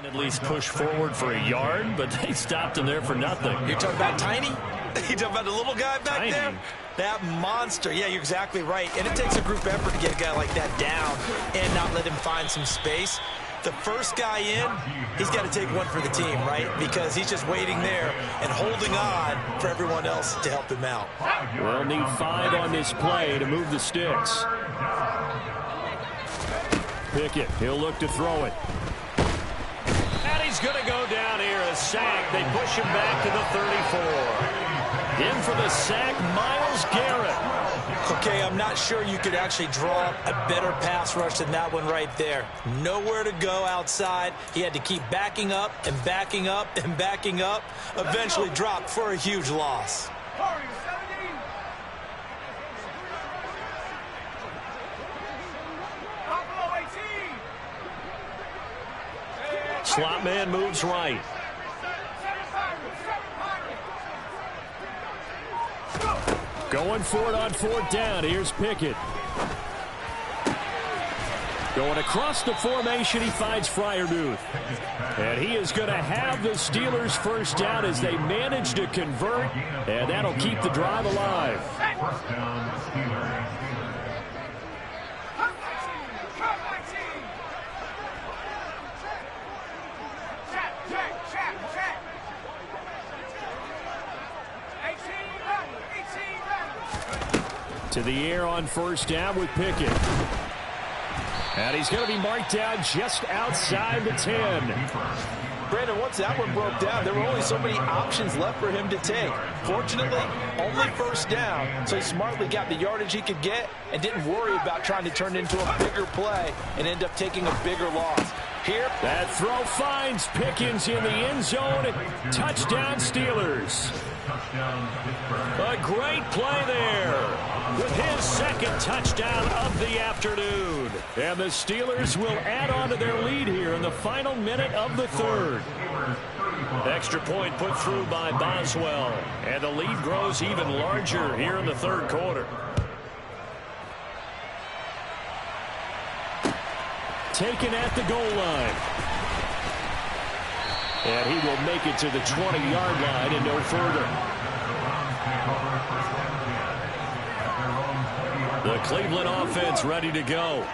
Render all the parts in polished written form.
At least push forward for a yard, but they stopped him there for nothing. You're talking about Tiny? You're talking about the little guy back there? That monster. Yeah, you're exactly right. And it takes a group effort to get a guy like that down and not let him find some space. The first guy in, he's got to take one for the team, right? Because he's just waiting there and holding on for everyone else to help him out. We'll need 5 on this play to move the sticks. Pickett, he'll look to throw it. And he's going to go down here, a sack. They push him back to the 34. In for the sack, Myles Garrett. Okay, I'm not sure you could actually draw a better pass rush than that one right there. Nowhere to go outside. He had to keep backing up and backing up and backing up. Eventually dropped for a huge loss. Slot man moves right. Going for it on 4th down. Here's Pickett. Going across the formation, he finds Freiermuth. And he is going to have the Steelers first down as they manage to convert. And that'll keep the drive alive. To the air on 1st down with Pickett. And he's going to be marked down just outside the 10. Brandon, once that one broke down, there were only so many options left for him to take. Fortunately, only 1st down, so he smartly got the yardage he could get and didn't worry about trying to turn it into a bigger play and end up taking a bigger loss. Here, that throw finds Pickens in the end zone. Touchdown, Steelers. A great play there with his 2nd touchdown of the afternoon. And the Steelers will add on to their lead here in the final minute of the 3rd. Extra point put through by Boswell. And the lead grows even larger here in the 3rd quarter. Taken at the goal line. And he will make it to the 20-yard line and no further. The Cleveland offense ready to go.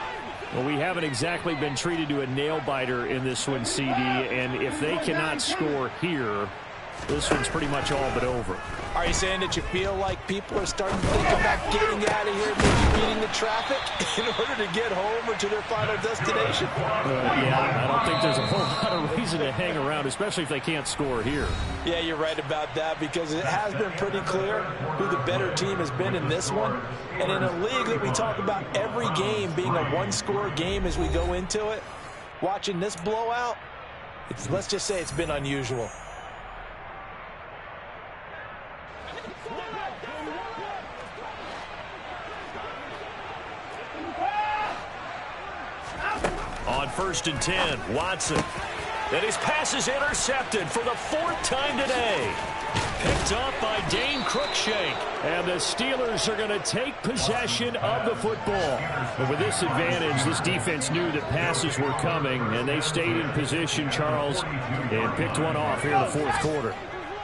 Well, we haven't exactly been treated to a nail-biter in this one, CD, and if they cannot score here, this one's pretty much all but over. Are you saying that you feel like people are starting to think about getting out of here, maybe beating the traffic in order to get home or to their final destination? Yeah, I don't think there's a whole lot of reason to hang around, especially if they can't score here. Yeah, you're right about that because it has been pretty clear who the better team has been in this one. And in a league that we talk about every game being a one-score game as we go into it, watching this blowout, let's just say it's been unusual. On 1st and 10, Watson. And his pass is intercepted for the 4th time today. Picked up by Dane Cruikshank. And the Steelers are going to take possession of the football. But with this advantage, this defense knew that passes were coming, and they stayed in position, Charles, and picked one off here in the 4th quarter.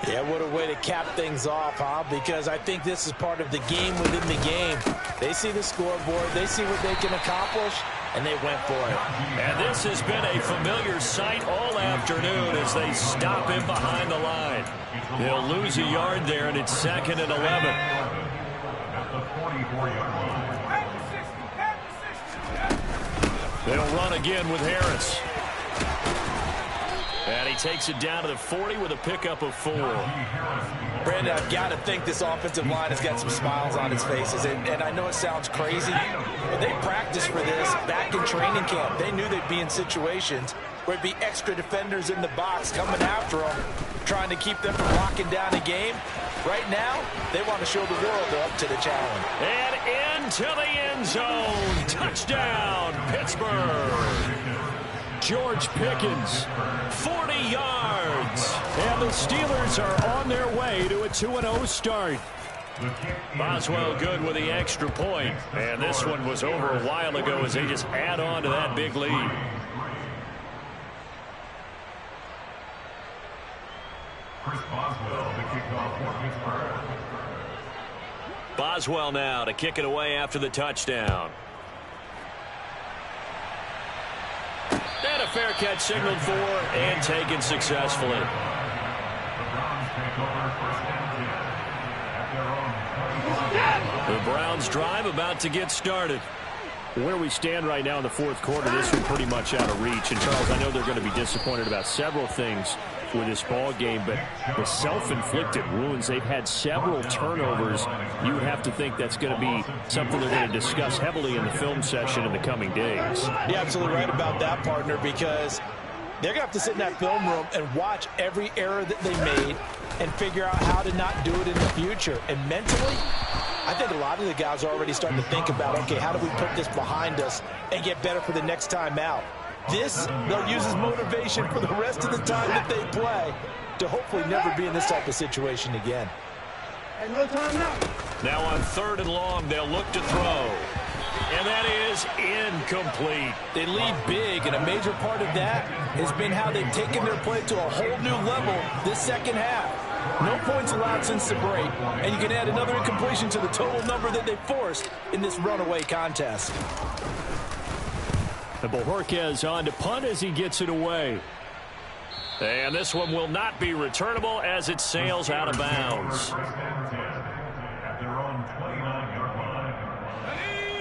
Yeah, what a way to cap things off, huh? Because I think this is part of the game within the game. They see the scoreboard, they see what they can accomplish, and they went for it. And this has been a familiar sight all afternoon as they stop him behind the line. They'll lose a yard there, and it's 2nd and 11. They'll run again with Harris. And he takes it down to the 40 with a pickup of 4. Brandon, I've got to think this offensive line has got some smiles on its faces. And I know it sounds crazy, but they practiced for this back in training camp. They knew they'd be in situations where it'd be extra defenders in the box coming after them, trying to keep them from locking down a game. Right now, they want to show the world they're up to the challenge. And into the end zone. Touchdown, Pittsburgh. George Pickens, 40 yards. And the Steelers are on their way to a 2-0 start. Boswell good with the extra point. And this one was over a while ago as they just add on to that big lead. Boswell now to kick it away after the touchdown. And a fair catch signaled for and taken successfully. The Browns drive about to get started. Where we stand right now in the fourth quarter, this is pretty much out of reach. And, Charles, I know they're going to be disappointed about several things with this ball game, but the self-inflicted wounds, they've had several turnovers. You would have to think that's going to be something they're going to discuss heavily in the film session in the coming days. You're absolutely right about that, partner, because they're going to have to sit in that film room and watch every error that they made and figure out how to not do it in the future. And mentally, I think a lot of the guys are already starting to think about, okay, how do we put this behind us and get better for the next time out? This, they'll use as motivation for the rest of the time that they play to hopefully never be in this type of situation again. Now on 3rd and long, they'll look to throw. And that is incomplete. They lead big, and a major part of that has been how they've taken their play to a whole new level this second half. No points allowed since the break, and you can add another incompletion to the total number that they forced in this runaway contest. And Bojorquez on to punt as he gets it away. And this one will not be returnable as it sails out of bounds.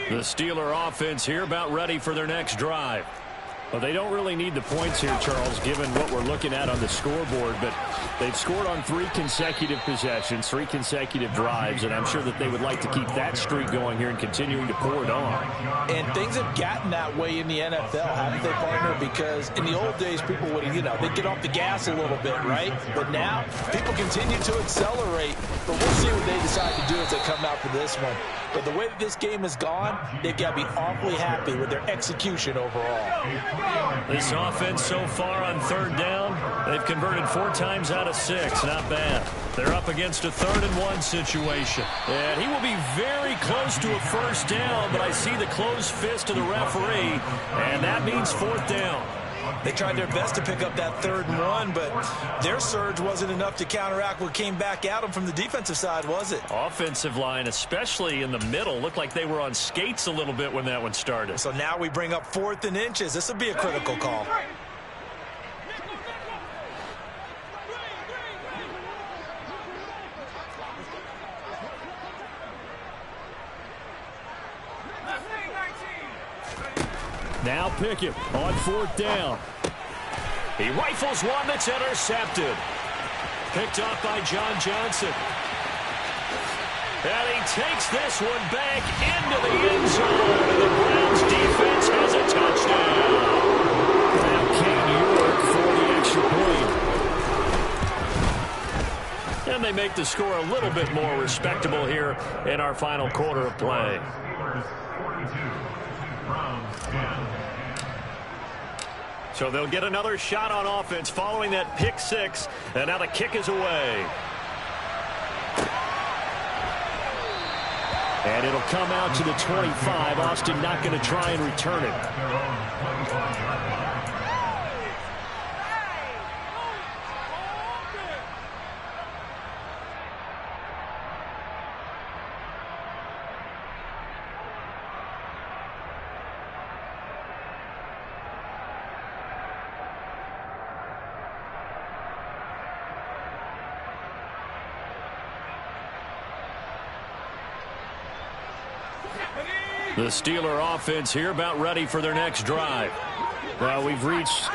The Steeler offense here about ready for their next drive. Well, they don't really need the points here, Charles, given what we're looking at on the scoreboard, but they've scored on 3 consecutive possessions, 3 consecutive drives, and I'm sure that they would like to keep that streak going here and continuing to pour it on. And things have gotten that way in the NFL, haven't they, partner? Because in the old days, people would, they'd get off the gas a little bit, right? But now, people continue to accelerate, but we'll see what they decide to do as they come out for this one. But the way that this game has gone, they've got to be awfully happy with their execution overall. This offense so far on 3rd down, they've converted 4 times out of 6. Not bad. They're up against a 3rd and 1 situation. And he will be very close to a 1st down, but I see the closed fist of the referee, and that means 4th down. They tried their best to pick up that 3rd and 1, but their surge wasn't enough to counteract what came back at them from the defensive side, was it? Offensive line, especially in the middle, looked like they were on skates a little bit when that one started. So now we bring up 4th and inches. This will be a critical call. Now Pickett on 4th down. He rifles one that's intercepted. Picked off by John Johnson. And he takes this one back into the end zone. And the Browns defense has a touchdown. Now Kane York for the extra point. And they make the score a little bit more respectable here in our final quarter of play. So they'll get another shot on offense following that pick 6. And now the kick is away. And it'll come out to the 25. Austin not going to try and return it. The Steeler offense here about ready for their next drive. Well, we've reached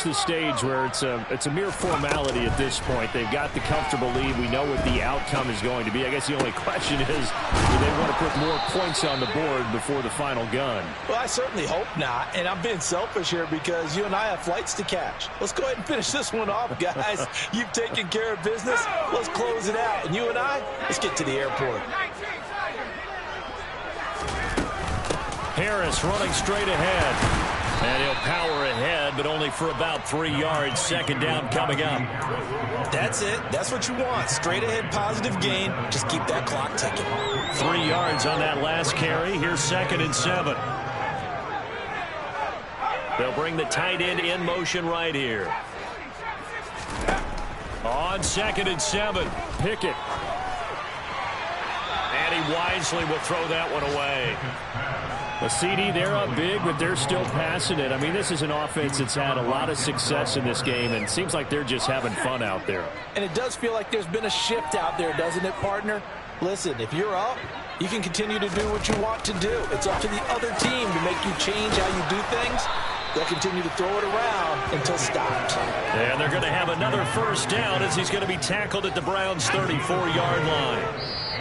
the stage where it's a mere formality at this point. They've got the comfortable lead. We know what the outcome is going to be. I guess the only question is, do they want to put more points on the board before the final gun? Well, I certainly hope not. And I'm being selfish here because you and I have flights to catch. Let's go ahead and finish this one off, guys. You've taken care of business. Let's close it out. And you and I, let's get to the airport. Harris running straight ahead. And he'll power ahead, but only for about 3 yards. 2nd down coming up. That's it. That's what you want. Straight ahead, positive gain. Just keep that clock ticking. 3 yards on that last carry. Here's 2nd and 7. They'll bring the tight end in motion right here. On 2nd and 7, Pickett. And he wisely will throw that one away. The CD, they're up big, but they're still passing it. I mean, this is an offense that's had a lot of success in this game, and it seems like they're just having fun out there. And it does feel like there's been a shift out there, doesn't it, partner? Listen, if you're up, you can continue to do what you want to do. It's up to the other team to make you change how you do things. They'll continue to throw it around until stopped. And they're going to have another first down as he's going to be tackled at the Browns' 34-yard line.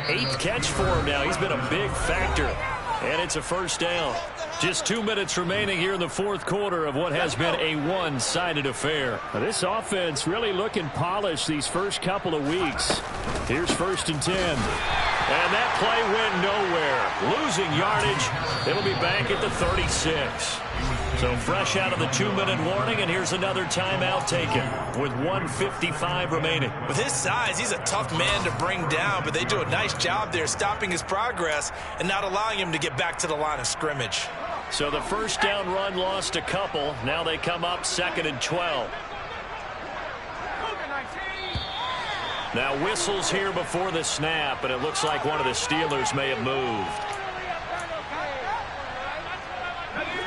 8th catch for him now. He's been a big factor. And it's a first down. Just 2 minutes remaining here in the 4th quarter of what has been a one-sided affair. Now, this offense really looking polished these first couple of weeks. Here's 1st and 10. And that play went nowhere. Losing yardage. It'll be back at the 36. So fresh out of the 2-minute warning, and here's another timeout taken with 1:55 remaining. With his size, he's a tough man to bring down, but they do a nice job there stopping his progress and not allowing him to get back to the line of scrimmage. So the first down run lost a couple. Now they come up 2nd and 12. Now whistles here before the snap, and it looks like one of the Steelers may have moved.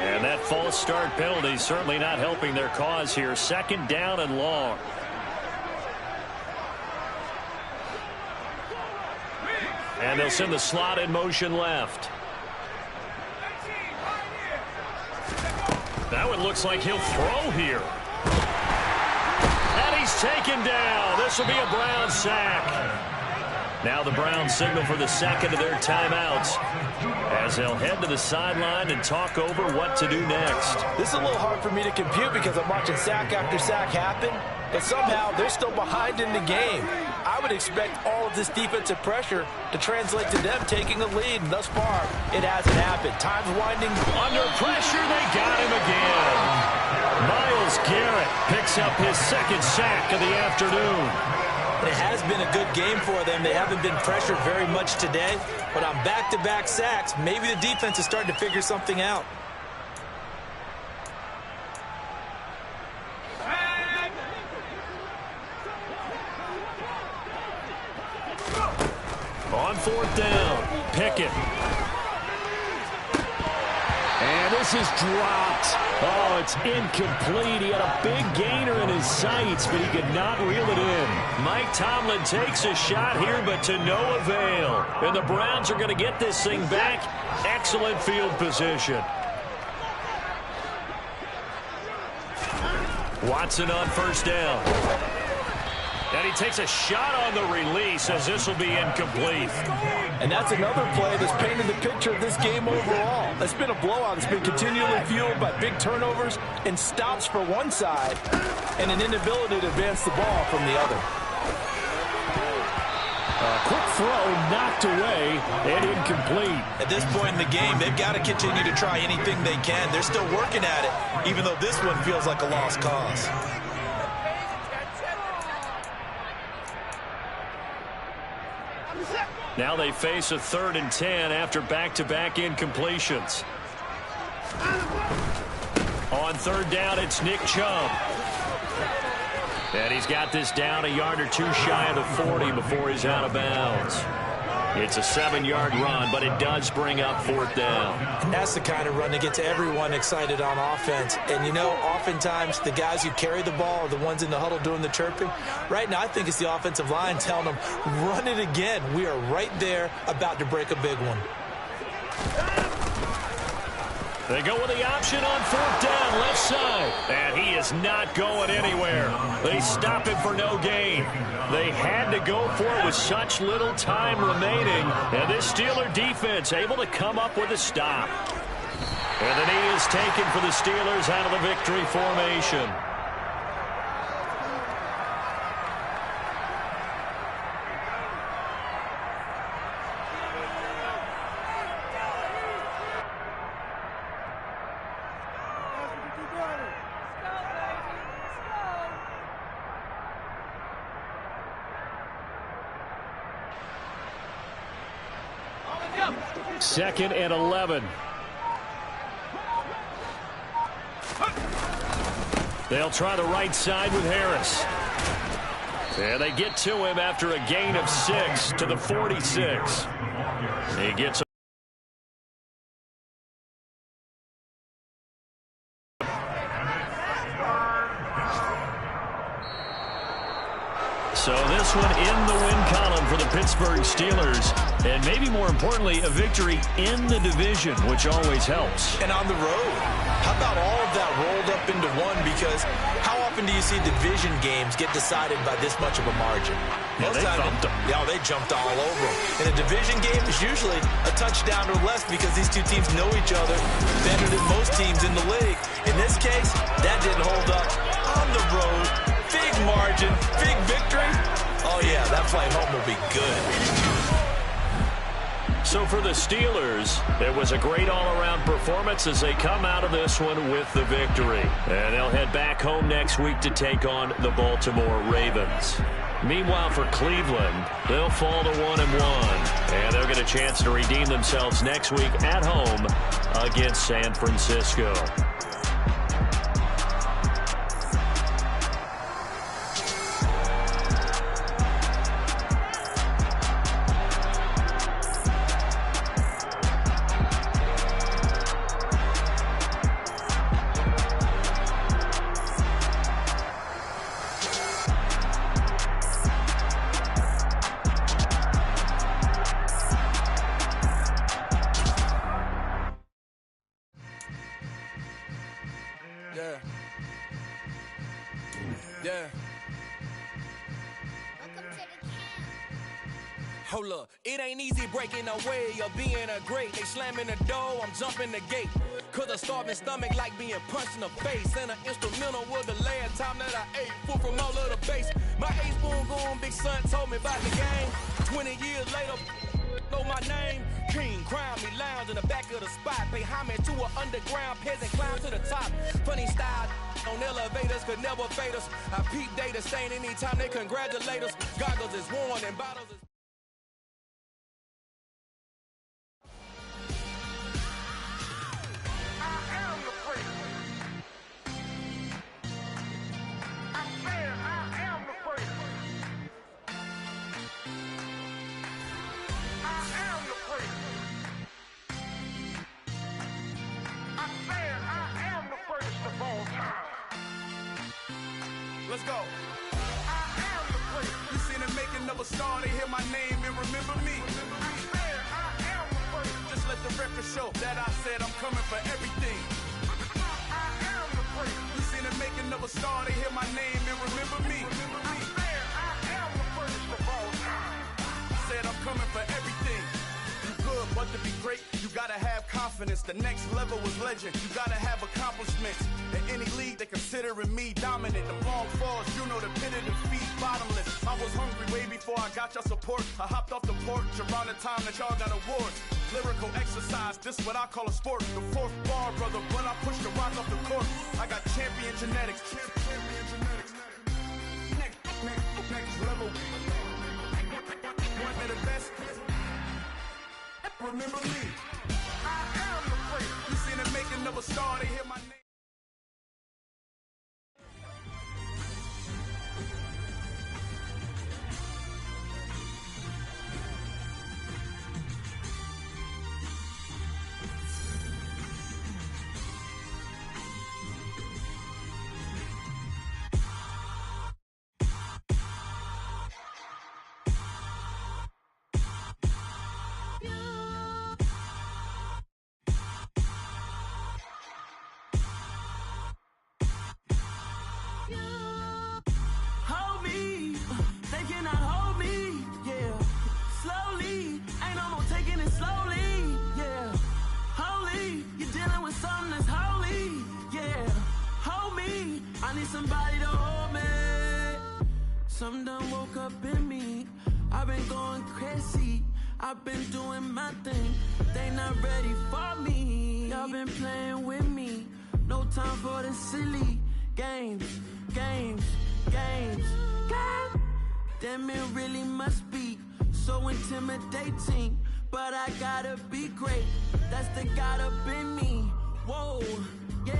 And that false start penalty certainly not helping their cause here. 2nd down and long. And they'll send the slot in motion left. That one looks like he'll throw here. And he's taken down. This will be a Brown sack. Now the Browns signal for the 2nd of their timeouts as they'll head to the sideline and talk over what to do next. This is a little hard for me to compute because I'm watching sack after sack happen, but somehow they're still behind in the game. I would expect all of this defensive pressure to translate to them taking a lead, and thus far, it hasn't happened. Time's winding. Under pressure, they got him again. Myles Garrett picks up his 2nd sack of the afternoon. It has been a good game for them. They haven't been pressured very much today, but on back-to-back sacks, maybe the defense is starting to figure something out. On 4th down, Pickett. And this is dropped. Oh, it's incomplete. He had a big gainer in his sights, but he could not reel it in. Mike Tomlin takes a shot here, but to no avail. And the Browns are going to get this thing back. Excellent field position. Watson on 1st down. And he takes a shot on the release as this will be incomplete. And that's another play that's painted the picture of this game overall. It's been a blowout. It's been continually fueled by big turnovers and stops for one side and an inability to advance the ball from the other. Quick throw knocked away and incomplete. At this point in the game, they've got to continue to try anything they can. They're still working at it, even though this one feels like a lost cause. Now they face a 3rd and 10 after back-to-back incompletions. On 3rd down, it's Nick Chubb. And he's got this down a yard or two shy of the 40 before he's out of bounds. It's a 7-yard run, but it does bring up 4th down. That's the kind of run that gets everyone excited on offense. And, you know, oftentimes the guys who carry the ball are the ones in the huddle doing the chirping. Right now, I think it's the offensive line telling them, run it again. We are right there about to break a big one. They go with the option on 4th down, left side. And he is not going anywhere. They stop him for no gain. They had to go for it with such little time remaining. And this Steeler defense able to come up with a stop. And the knee is taken for the Steelers out of the victory formation. Second and 11. They'll try the right side with Harris. And they get to him after a gain of 6 to the 46. He gets So this one in the win column for the Pittsburgh Steelers. And maybe more importantly, a victory in the division, which always helps. And on the road. How about all of that rolled up into one? Because how often do you see division games get decided by this much of a margin? Yeah, they thumped them. Yeah, they jumped all over them. And a division game is usually a touchdown or less because these two teams know each other better than most teams in the league. In this case, that didn't hold up. On the road, big margin, big victory. Oh, yeah, that flight home will be good. So for the Steelers, it was a great all-around performance as they come out of this one with the victory. And they'll head back home next week to take on the Baltimore Ravens. Meanwhile, for Cleveland, they'll fall to 1-1. And they'll get a chance to redeem themselves next week at home against San Francisco. Hold up, it ain't easy breaking away or being a great. They slamming the door, I'm jumping the gate. Cause a starving stomach like being punched in the face. And an instrumental was the last time that I ate food from all of the base. My A-spoon goon, big son told me about the game. 20 years later, know my name. King, crown me, lounge in the back of the spot. Pay homage to an underground peasant, climb to the top. Funny style on elevators could never fade us. I peep data stain anytime they congratulate us. Goggles is worn and bottles is... Let's go. I am the place. You seen the making of a star, they hear my name and remember me. I am the place. Just let the record show that I said I'm coming for everything. I am the place. You seen the making of a star, they hear my name and remember me. I am the first of all time. Said I'm coming for everything. You good, but to be great, you gotta have confidence. The next level was legend. You gotta have accomplishments. In any league, they considering me dominant. The long falls, you know the pit of defeat, bottomless. I was hungry way before I got your support. I hopped off the porch around the time that y'all got awards. Lyrical exercise, this what I call a sport. The fourth bar, brother, when I push the rock off the court. I got champion genetics. Champion genetics. Next level. One of the best. Remember me. I am the place. You seen the making of a star, they hear my name. Somebody to hold me. Something done woke up in me. I've been going crazy. I've been doing my thing. They not ready for me. Y'all been playing with me. No time for the silly games. Damn, it really must be so intimidating. But I gotta be great. That's the God up in me. Whoa, yeah.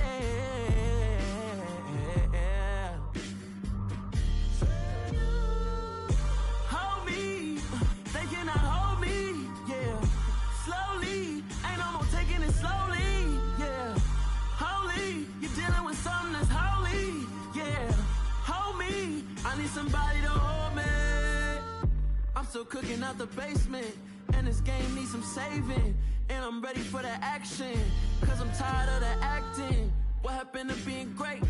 still cooking out the basement. And this game needs some saving. And I'm ready for the action. Cause I'm tired of the acting. What happened to being great?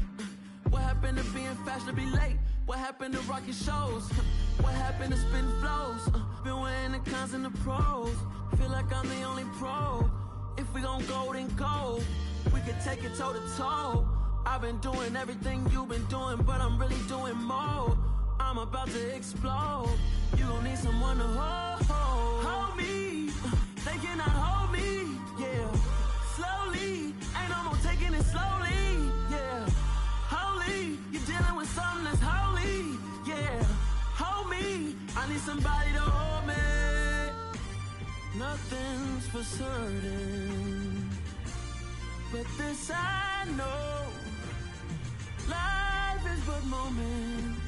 What happened to being fashionably late? What happened to rocking shows? What happened to spitting flows? Been weighing the cons and the pros. Feel like I'm the only pro. If we gon' go, then go. We could take it toe to toe. I've been doing everything you've been doing, but I'm really doing more. I'm about to explode. You gon' need someone to hold me. They cannot hold me, yeah. Slowly, ain't no more taking it slowly, yeah. Holy, you're dealing with something that's holy, yeah. Hold me, I need somebody to hold me. Nothing's for certain, but this I know. Life is but moments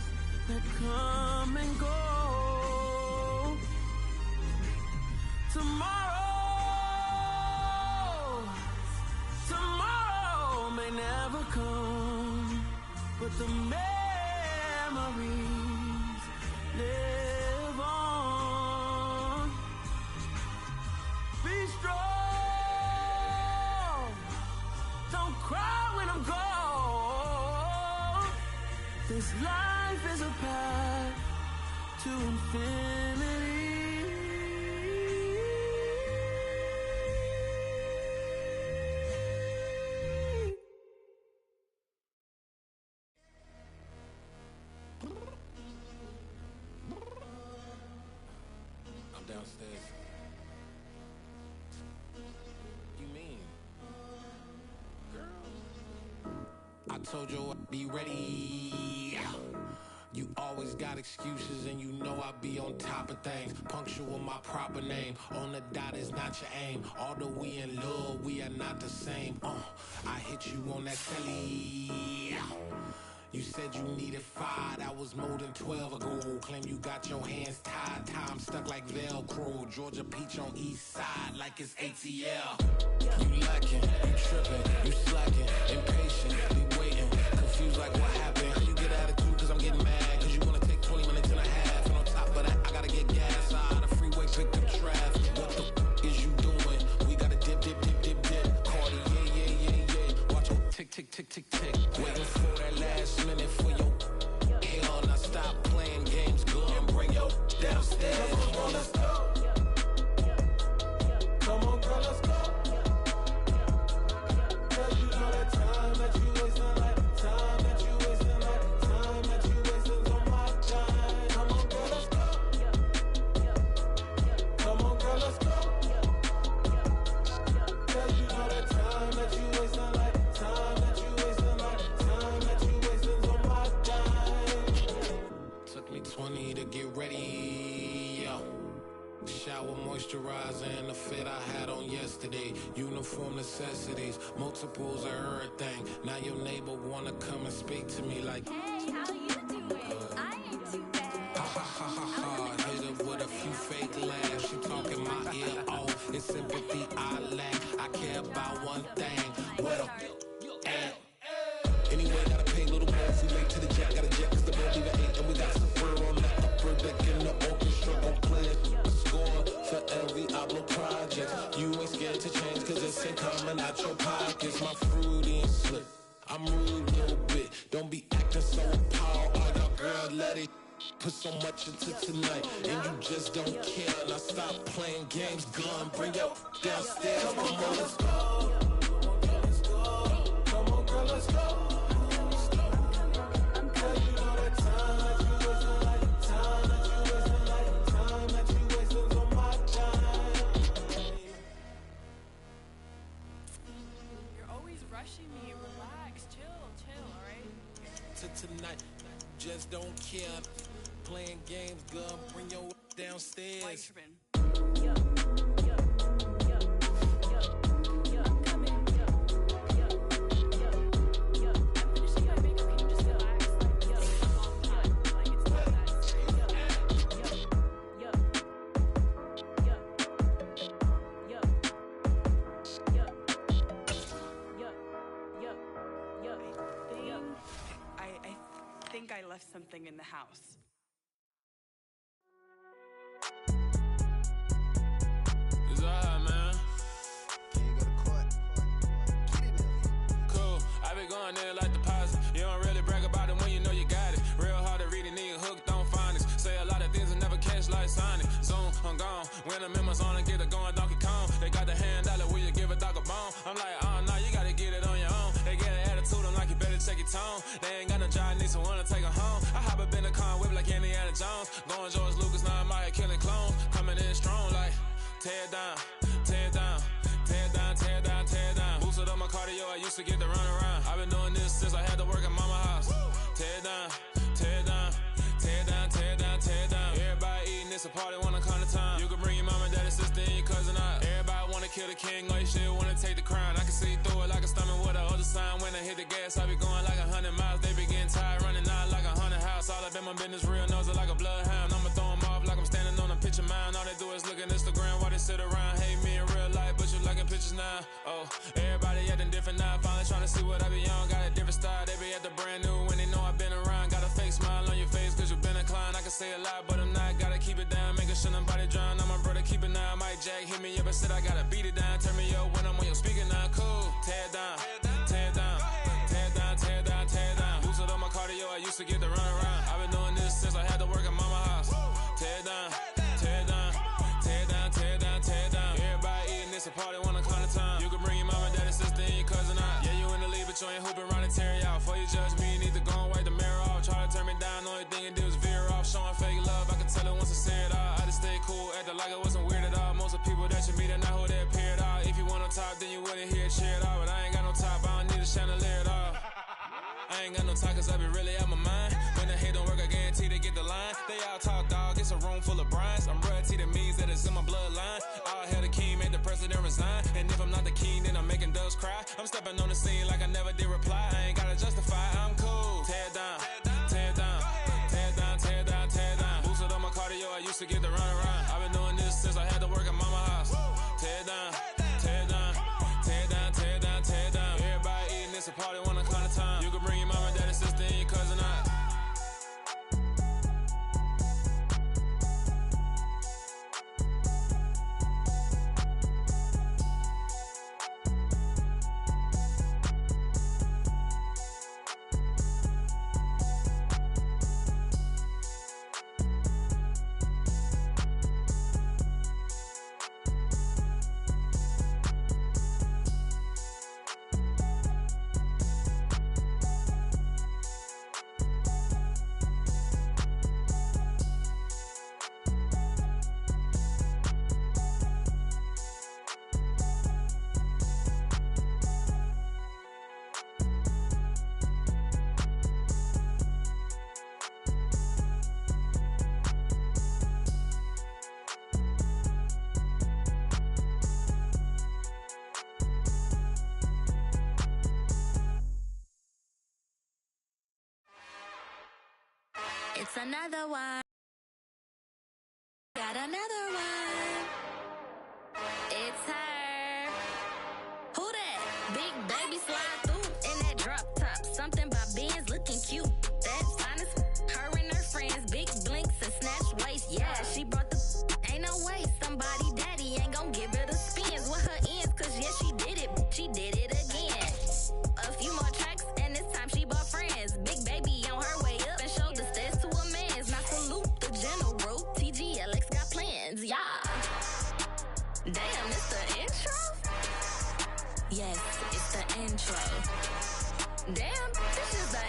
that come and go. Tomorrow may never come, but the memories live on. Be strong, don't cry when I'm gone. This life is a path to infinity. I'm downstairs. You mean? Girl, I told you I'd be ready. You always got excuses and you know I be on top of things. Punctual my proper name. On the dot is not your aim. Although we in love, we are not the same. I hit you on that telly. You said you needed 5, that was more than 12 ago. Claim you got your hands tied, time stuck like Velcro. Georgia Peach on east side like it's ATL. You lacking, you tripping, you slacking, impatient, be waiting, confused like what happened. How you get attitude cause I'm getting mad, cause you wanna take 20 minutes and a half. And on top of that, I gotta get gas out of the freeway, pick up traffic. What the is you doing? We gotta dip, dip, dip, dip, dip. Cardi, yeah. Watch your tick, tick, tick, tick, tick. Waiting for that last minute for your hell. Now stop playing games, go and bring your downstairs. Come on, let's go. Come on, girl, let's go. Cause you know that time that you wasting, like time that you wasting, like time that you wasting on my time. Come on, girl, let's go. Come on, girl, let's go. Cause you know that time that you wasting, like time that you wasting, like time that you wasting on my time. Took me 20 to get ready, yo. Shower, moisturizer, and the fit I had on yesterday. Uniform necessities, multiples of everything. Now your neighbor wanna come and speak to me like, hey, how you doing? I ain't too bad. ha ha ha ha ha. Hit her with a few fake laughs. She talking my ear off. It's sympathy I lack. I care about one thing. What a at. Anyway, gotta pay a little more if we late to the jet. Got a jet cause the boat leave at 8. And we got some fur on that upper deck in the orchestra. Gon' play a score for every Ablo project. You ain't scared to change cause it's ain't coming out your pockets. My fruity and slick. I'm rude a little bit. Don't be acting so appalled. Oh, your girl, let it put so much into tonight. And you just don't care. Now stop playing games. Gun, bring your downstairs. Come on, girl, let's go. Come on, girl, let's go. Cause you know that time that you wasting, like time that you wasting, like time that you wasting on my time. You're always rushing me. Relax, chill, alright? To tonight, just don't care. Playing games, gun, bring your downstairs. Why you tripping? I think I left something in the house. I'm gone. When the members on and get it going, Donkey Kong. They got the hand out, will you give a dog a bone? I'm like, oh no, you gotta get it on your own. They get an attitude, I'm like, you better check your tone. They ain't got no job, need someone to take her home. I hop up in the car, whip like Indiana Jones. Going George Lucas, now I'm out here killing clones. Coming in strong like, tear down, tear down, tear down, tear down, tear down. Boosted up my cardio, I used to get to run around. I've been doing this since I had to work at mama house. Tear down, tear down, tear down, tear down, tear down. Everybody eating, it's a party, wanna come to time. You can bring your mama, daddy, sister, and your cousin out. Everybody wanna kill the king, or you shit wanna take the crown. I can see through it like a stomach with a other sign. When I hit the gas, I be going like 100 miles. They be getting tired, running out like 100 house. All up in my business, real nose it like a bloodhound. I'ma throw 'em off like I'm standing on a picture mound. All they do is look at Instagram while they sit around. Hate me in real life, but you liking pictures now. Oh, everybody acting different now. Finally trying to see what I be on. Got a different style, they be at the brand new when they know I've been around. Got a fake smile on your face cause you been inclined. I can say a lot, but I'm not. Gotta keep it down, making sure nobody drown. I'm my brother, keep it now. Mike Jack hit me up and said I gotta beat it down. Turn me up when I'm on your speaker now. Cool, tear down, tear down, tear down, tear down, tear down. Boosted up my cardio, I used to get to run around. I've been doing this since I had to work at mama house. Tear down, tear down, tear down, tear down, tear down. Everybody eating, it's a party, wanna come to time. You can bring your mama, daddy, sister, and your cousin out. Yeah, you in the lead, but you ain't hooping around and tear you out. Before you judge me, you need to go and wipe the mirror off. Try to turn me down, only thing it do is veer off. Showing fake love, I can tell it once I see it all. I just stay cool, acting like it wasn't weird at all. Most of the people that you meet are not who they appear at all. If you want on top, then you wouldn't hear it cheer at all. But I ain't got no top, I don't need a chandelier at all. I ain't got no talk cause I be really out my mind. When the hate don't work, I guarantee they get the line. They all talk dog, it's a room full of brines. I'm royalty, that means that it's in my bloodline. All hell the king, made the president resign. And if I'm not the king, then I'm making doves cry. I'm stepping on the scene like I never did reply. I ain't gotta justify, I'm cool. Tear down, tear down, tear down, tear down, tear down. Boosted up my cardio, I used to get to run around. I've been doing this since I had to work at mama house. Tear down, tear down, tear down, tear down, tear down. Everybody eating, it's a party, wanna come to time. You can bring your mama, daddy, sister, and your cousin out. It's another one. Got another one. It's her. Who that? Big baby slide through in that drop top. Something by Benz looking cute. That's honest. Her and her friends, big blinks and snatch waist. Yeah, she brought the. Ain't no way somebody daddy ain't gon' give her the spins with her ends. Cause yeah, she did it. She did it again. A few more tracks and this time she bought friends. Big baby on her way up and showed the stairs to a man's. Now salute the general. TGLX got plans, yeah. Damn, it's the intro? Yes, it's the intro. Damn, this is the